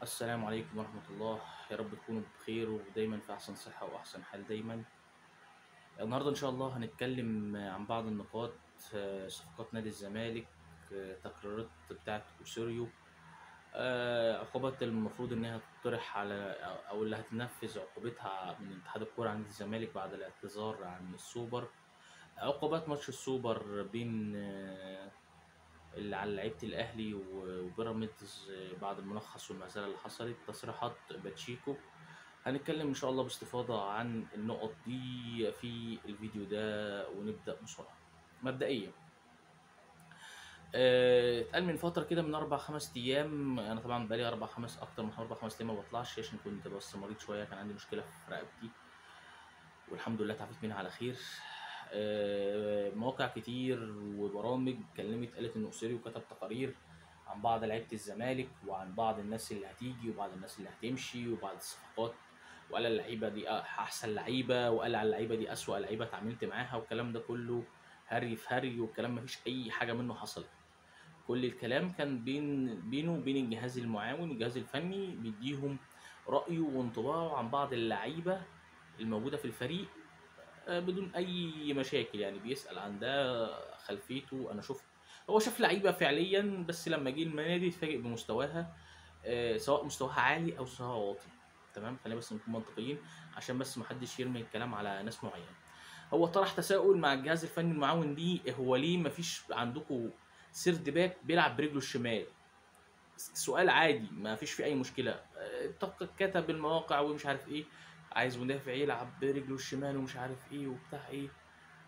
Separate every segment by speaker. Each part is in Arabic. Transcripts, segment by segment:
Speaker 1: السلام عليكم ورحمة الله. يا رب تكونوا بخير ودايما في أحسن صحة وأحسن حال دايما. النهاردة إن شاء الله هنتكلم عن بعض النقاط. صفقات نادي الزمالك، تقريرات بتاعة أوسوريو، عقوبات المفروض إنها تطرح على أو اللي هتنفذ عقوبتها من اتحاد الكورة عن نادي الزمالك بعد الاعتذار عن السوبر، عقوبات ماتش السوبر بين اللي على لعيبة الأهلي وبيراميدز بعد الملخص والمهزلة اللي حصلت، تصريحات باتشيكو. هنتكلم إن شاء الله باستفاضة عن النقط دي في الفيديو ده ونبدأ بسرعة. مبدئيا اتقال من فترة كده من 4 5 أيام، أنا طبعا بقالي أكتر من 4 5 أيام ما بطلعش عشان كنت بس مريض شوية، كان عندي مشكلة في رقبتي والحمد لله تعافيت منها على خير. مواقع كتير وبرامج قالت ان اوسيريو كتب تقارير عن بعض لعيبه الزمالك وعن بعض الناس اللي هتيجي وبعض الناس اللي هتمشي وبعض الصفقات، وقال اللعيبه دي احسن لعيبه، وقال على اللعيبه دي اسوأ لعيبه اتعاملت معاها، والكلام ده كله هري في هري، والكلام مفيش اي حاجه منه حصلت. كل الكلام كان بينه وبين الجهاز المعاون والجهاز الفني، بيديهم رأيه وانطباعه عن بعض اللعيبه الموجوده في الفريق بدون اي مشاكل. يعني بيسأل عن ده خلفيته. انا شفت هو شاف لعيبه فعليا، بس لما جه النادي اتفاجئ بمستواها، سواء مستواها عالي او مستواها واطي. تمام، خلينا بس نكون منطقيين عشان بس محدش يرمي الكلام على ناس معينه. هو طرح تساؤل مع الجهاز الفني المعاون دي، هو ليه مفيش عندكم سيرد باك بيلعب برجله الشمال؟ سؤال عادي ما فيش فيه اي مشكله. كتب المواقع ومش عارف ايه، عايز مدافع يلعب برجله الشمال ومش عارف ايه وبتاع ايه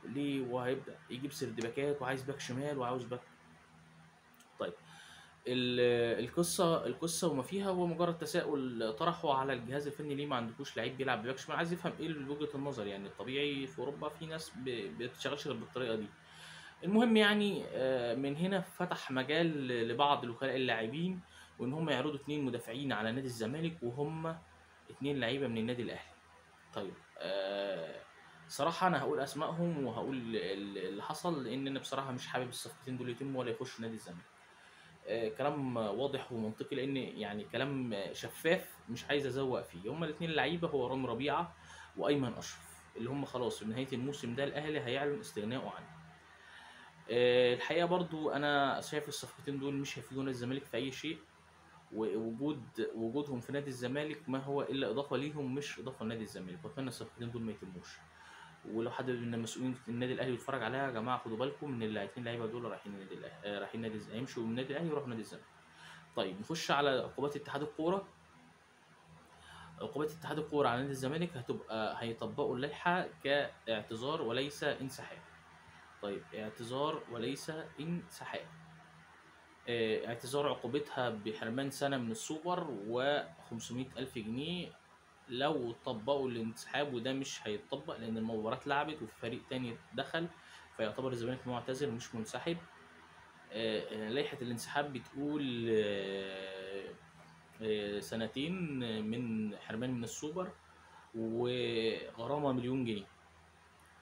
Speaker 1: ليه، وهيبدا يجيب سرد باكات وعايز باك شمال وعاوز باك. طيب، القصه وما فيها هو مجرد تساؤل طرحه على الجهاز الفني، ليه ما عندكوش لعيب بيلعب بباك شمال؟ عايز يفهم ايه وجهه النظر. يعني الطبيعي في اوروبا في ناس بتشتغلش غير بالطريقه دي. المهم يعني من هنا فتح مجال لبعض الوكلاء اللاعبين وان هم يعرضوا 2 مدافعين على نادي الزمالك، وهم 2 لعيبه من النادي الاهلي. طيب، صراحة أنا هقول أسمائهم وهقول اللي حصل، لأن أنا بصراحة مش حابب الصفقتين دول يتموا ولا يخشوا نادي الزمالك. كلام واضح ومنطقي، لأن يعني كلام شفاف مش عايز أزوق فيه. هما ال2 لعيبة هو رامي ربيعة وأيمن أشرف، اللي هم خلاص في نهاية الموسم ده الأهلي هيعلن استغنائه عنه. الحقيقة برضو أنا شايف الصفقتين دول مش هيفيدونا الزمالك في أي شيء، ووجودهم في نادي الزمالك ما هو إلا إضافة ليهم مش إضافة لنادي الزمالك، وأتمنى الصفقتين دول ما يتموش. ولو حد من المسؤولين في النادي الاهلي بيتفرج عليها، يا جماعه خدوا بالكم من الاثنين لعيبه دول رايحين النادي الاهلي، رايحين نادي هيمشوا من النادي الاهلي ويروحوا نادي الزمالك. طيب نخش على عقوبات اتحاد الكوره. عقوبات اتحاد الكوره على نادي الزمالك هتبقى هيطبقوا اللائحه كاعتذار وليس انسحاب. طيب، اعتذار وليس انسحاب. اعتذار عقوبتها بحرمان سنه من السوبر و500 ألف جنيه لو طبقوا الانسحاب، وده مش هيتطبق لان المباراه اتلعبت وفي فريق تاني دخل، فيعتبر الزمالك معتذر مش منسحب. لائحه الانسحاب بتقول 2 سنين من حرمان من السوبر وغرامه 1,000,000 جنيه.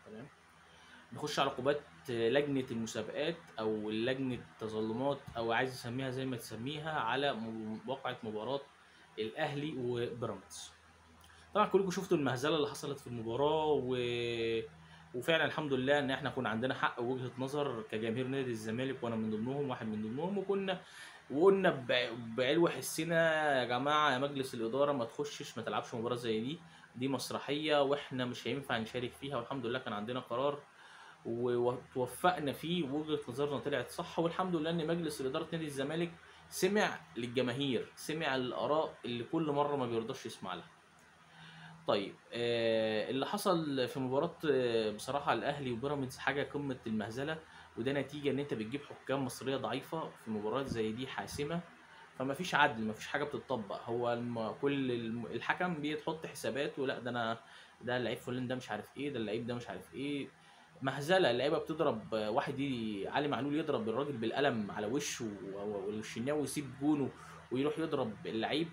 Speaker 1: تمام. نخش على عقوبات لجنه المسابقات او لجنه التظلمات، او عايز تسميها زي ما تسميها، على واقعه مباراه الاهلي وبيراميدز. طبعا كلكم شفتوا المهزله اللي حصلت في المباراه وفعلا الحمد لله ان احنا كنا عندنا حق ووجهه نظر كجماهير نادي الزمالك، وانا من ضمنهم، واحد من ضمنهم، وقلنا بعلو حسنا يا جماعه يا مجلس الاداره ما تخشش ما تلعبش مباراه زي دي مسرحيه واحنا مش هينفع نشارك فيها. والحمد لله كان عندنا قرار وتوفقنا فيه، ووجهه نظرنا طلعت صح، والحمد لله ان مجلس اداره نادي الزمالك سمع للجماهير، سمع الاراء اللي كل مره ما بيرضاش يسمع لها. طيب، اللي حصل في مباراة بصراحة الأهلي وبيراميدز حاجة قمة المهزلة، وده نتيجة إن أنت بتجيب حكام مصرية ضعيفة في مباريات زي دي حاسمة، فما فيش عدل، ما فيش حاجة بتطبق. هو كل الحكم بيتحط حسابات، ولا ده اللعيب فلان ده مش عارف ايه، ده اللعيب ده مش عارف ايه. مهزله. اللعيبه بتضرب واحد، علي معلول يضرب الراجل بالقلم على وشه، والشناوي يسيب جونه ويروح يضرب اللعيب.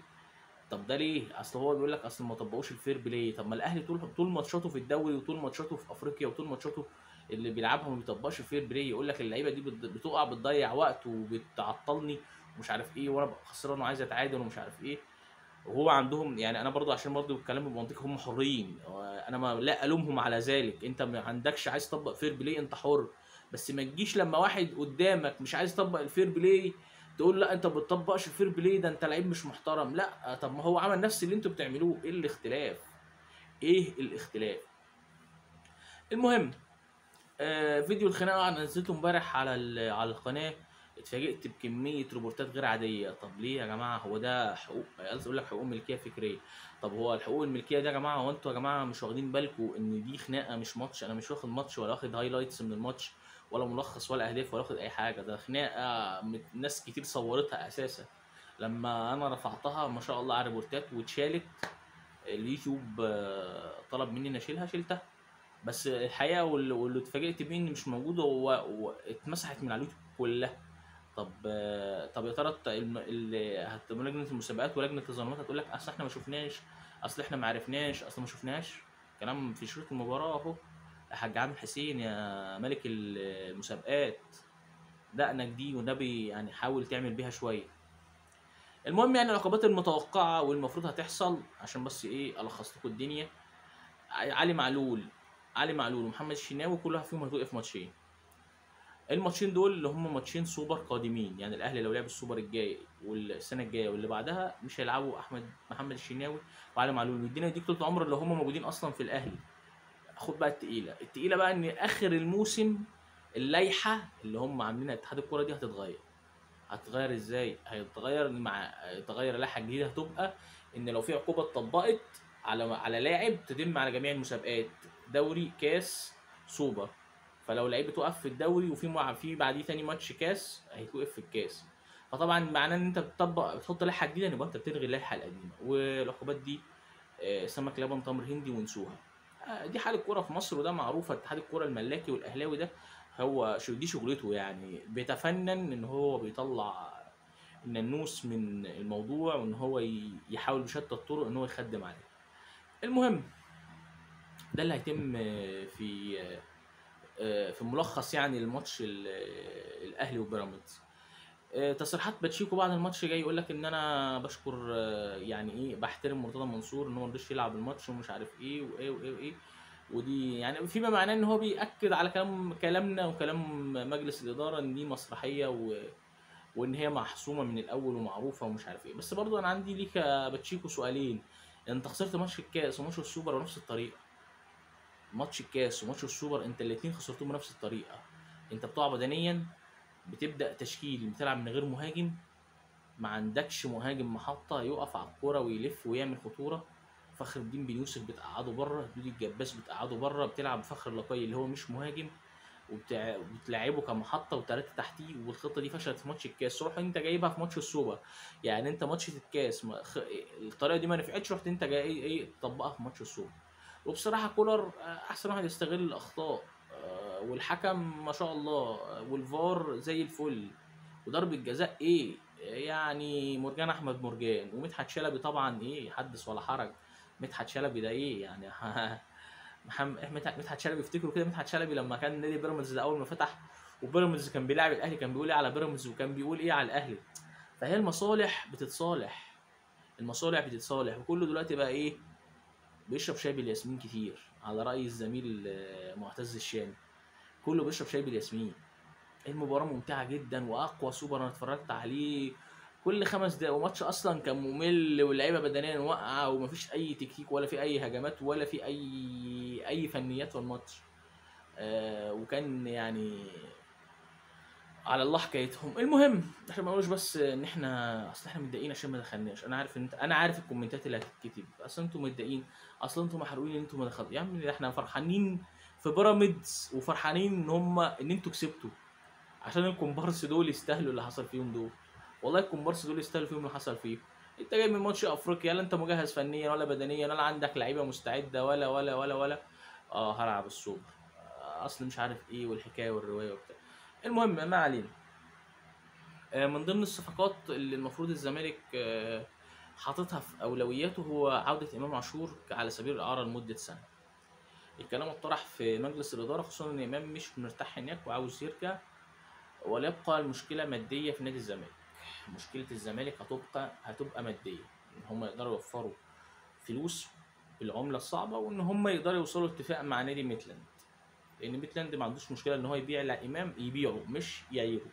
Speaker 1: طب ده ليه؟ اصل هو بيقول لك اصل ما طبقوش الفير بلاي. طب ما الاهلي طول ماتشاته في الدوري وطول ماتشاته في افريقيا وطول ماتشاته اللي بيلعبها ما بيطبقش الفير بلاي. يقول لك اللعيبه دي بتقع بتضيع وقت وبتعطلني ومش عارف ايه، وانا ببقى خسران وعايز اتعادل ومش عارف ايه. وهو عندهم يعني، انا برضو عشان برضو الكلام بمنطق، هم حرين، انا ما لا الومهم على ذلك. انت ما عندكش عايز تطبق فير بلاي، انت حر. بس ما تجيش لما واحد قدامك مش عايز يطبق الفير بلاي تقول لا انت ما بتطبقش الفير بلاي، ده انت لعيب مش محترم. لا، طب ما هو عمل نفس اللي انتوا بتعملوه، ايه الاختلاف؟ ايه الاختلاف؟ المهم، فيديو الخناقه انا نزلته امبارح على على القناه. اتفاجئت بكميه روبورتات غير عاديه. طب ليه يا جماعه؟ هو ده حقوق؟ عايز اقول لك حقوق ملكيه فكريه. طب هو الحقوق الملكيه دي يا جماعه، هو انتوا يا جماعه مش واخدين بالكم ان دي خناقه مش ماتش؟ انا مش واخد ماتش ولا واخد هايلايتس من الماتش ولا ملخص ولا اهداف ولا واخد اي حاجه. ده خناقه ناس كتير صورتها اساسا. لما انا رفعتها ما شاء الله على الروبورتات واتشالت، اليوتيوب طلب مني اني اشيلها، شلتها. بس الحقيقه واللي اتفاجئت بيه ان مش موجود، هو اتمسحت من على اليوتيوب كلها. طب طب يا ترى لجنه المسابقات ولجنه التظلمات هتقول لك اصل احنا ما شفناش، اصل احنا ما عرفناش، اصل ما شفناش. كلام في شروط المباراه اهو. يا حاج عامر حسين يا ملك المسابقات، دقنك دي والنبي يعني حاول تعمل بيها شويه. المهم يعني العقوبات المتوقعه والمفروض هتحصل، عشان بس ايه الخص لكم الدنيا. علي معلول، علي معلول ومحمد الشناوي كل واحد فيهم هتوقف ماتشين. الماتشين دول اللي هم ماتشين سوبر قادمين، يعني الاهلي لو لعب السوبر الجاي والسنه الجايه واللي بعدها مش هيلعبوا محمد الشناوي وعلي معلول، والدنيا يديك طول العمر اللي هم موجودين اصلا في الاهلي. خد بقى التقيله بقى ان اخر الموسم اللائحه اللي هم عاملينها اتحاد الكوره دي هتتغير. هتتغير ازاي؟ هيتغير اللائحه الجديده، هتبقى ان لو في عقوبه اتطبقت على لاعب تتم على جميع المسابقات، دوري كاس سوبر. فلو لعيب اتوقف في الدوري في بعديه تاني ماتش كاس هيتوقف في الكاس. فطبعا معناه ان انت بتحط لائحه جديده، يبقى انت بتلغي اللائحه القديمه. والعقوبات دي سمك لبن تمر هندي ونسوها. دي حال الكوره في مصر وده معروف. اتحاد الكوره الملاكي والاهلاوي ده هو دي شغلته، يعني بيتفنن ان هو بيطلع الناموس من الموضوع، وان هو يحاول بشتى الطرق ان هو يخدم عليه. المهم، ده اللي هيتم في في ملخص يعني الماتش الاهلي وبيراميدز. تصريحات باتشيكو بعد الماتش جاي يقول لك ان انا بشكر يعني ايه بحترم مرتضى منصور ان هو ما رضيش يلعب الماتش ومش عارف ايه وايه وايه وايه. ودي يعني فيما معناه ان هو بيأكد على كلامنا وكلام مجلس الاداره ان دي مسرحيه وان هي محسومه من الاول ومعروفه ومش عارف ايه. بس برضو انا عندي ليك يا باتشيكو سؤالين. انت خسرت ماتش الكاس وماتش السوبر بنفس الطريقه. ماتش الكاس وماتش السوبر انت الاثنين خسرتهم بنفس الطريقه. انت بتقع بدنيا، بتبدا تشكيل بتلعب من غير مهاجم، ما عندكش مهاجم محطه يقف على الكوره ويلف ويعمل خطوره. فخر الدين بن يوسف بتقعده بره، دودي الجباس بتقعده بره، بتلعب بفخر اللقاي اللي هو مش مهاجم وبتلعبه كمحطه وثلاثه تحتيه. والخطه دي فشلت في ماتش الكاس، روح انت جايبها في ماتش السوبر. يعني انت ماتش الكاس الطريقه دي ما نفعتش، رحت انت جاي ايه تطبقها في ماتش السوبر. وبصراحه كولر احسن واحد يستغل الاخطاء، والحكم ما شاء الله، والفار زي الفل. وضرب الجزاء ايه يعني؟ مرجان احمد مرجان. ومدحت شلبي طبعا ايه حدث ولا حرج. مدحت شلبي ده ايه يعني؟ مدحت شلبي افتكروا كده مدحت شلبي لما كان نادي بيراميدز ده اول ما فتح، وبيراميدز كان بيلاعب الاهلي كان بيقول ايه على بيراميدز وكان بيقول ايه على الاهلي. فهي المصالح بتتصالح، المصالح بتتصالح. وكله دلوقتي بقى ايه؟ بيشرب شاي بالياسمين كتير على راي الزميل معتز الشامي. كله بيشرب شاي بالياسمين. المباراة ممتعة جدا واقوى سوبر انا اتفرجت عليه. كل 5 دقايق، وماتش اصلا كان ممل واللعيبه بدنيا واقعه ومفيش اي تكتيك ولا في اي هجمات ولا في اي فنيات في الماتش. وكان يعني على الله حكايتهم. المهم عشان ما نقولش بس ان احنا اصل احنا متضايقين عشان ما دخلناش. انا عارف الكومنتات اللي هتتكتب اصل انتوا متضايقين، اصل انتوا محروقين ان انتوا ما دخلتوا. يا عم احنا فرحانين في بيراميدز وفرحانين ان انتوا كسبتوا، عشان الكومبارس دول يستاهلوا اللي حصل فيهم دول. والله الكومبارس دول يستاهلوا فيهم اللي حصل فيهم. انت جاي من ماتش افريقيا، لا انت مجهز فنيا ولا بدنيا ولا عندك لعيبه مستعده ولا هلعب السوبر. اصل مش عارف ايه والحكايه والروايه وبتاع. المهم ما علينا. من ضمن الصفقات اللي المفروض الزمالك حاططها في اولوياته هو عوده امام عاشور على سبيل الاعاره لمده سنه. الكلام اتطرح في مجلس الاداره، خصوصا ان امام مش مرتاح هناك وعاوز يرجع. وليبقى المشكله ماديه في نادي الزمالك. مشكله الزمالك هتبقى ماديه. ان هم يقدروا يوفروا فلوس بالعمله الصعبه، وان هم يقدروا يوصلوا اتفاق مع نادي ميتلاند، لان ميتلاند ما عندوش مشكله ان هو يبيع لامام، يبيعه مش يعيره.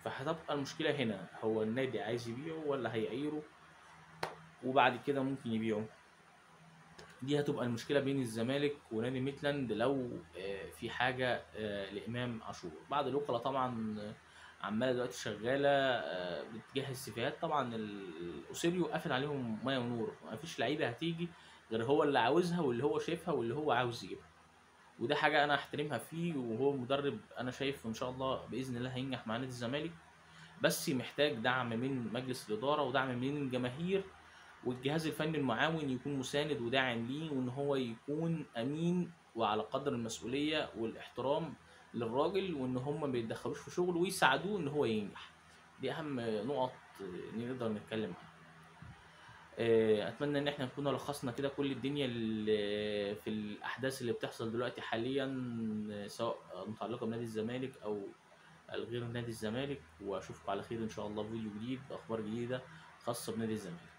Speaker 1: فهتبقى المشكله هنا، هو النادي عايز يبيعه ولا هيعيره وبعد كده ممكن يبيعه. دي هتبقى المشكله بين الزمالك ونادي ميتلاند لو في حاجه لامام عاشور. بعد الوكلاء طبعا عماله دلوقتي شغاله بتجهز سيفيهات. طبعا الاوسيريو قافل عليهم ميه ونور، ما فيش لعيبه هتيجي غير هو اللي عاوزها واللي هو شايفها واللي هو عاوز يجيبها. وده حاجه انا احترمها فيه، وهو مدرب انا شايف ان شاء الله باذن الله هينجح مع نادي الزمالك، بس محتاج دعم من مجلس الاداره ودعم من الجماهير، والجهاز الفني المعاون يكون مساند وداعم ليه، وان هو يكون امين وعلى قدر المسؤوليه والاحترام للراجل، وان هم ما يتدخلوش في شغله ويساعدوه ان هو ينجح. دي اهم نقط نقدر نتكلم عنها. اتمنى ان احنا نكون لخصنا كده كل الدنيا اللي في الاحداث اللي بتحصل دلوقتي حاليا، سواء متعلقه بنادي الزمالك او الغير نادي الزمالك. واشوفكم على خير ان شاء الله في فيديو جديد باخبار جديده خاصه بنادي الزمالك.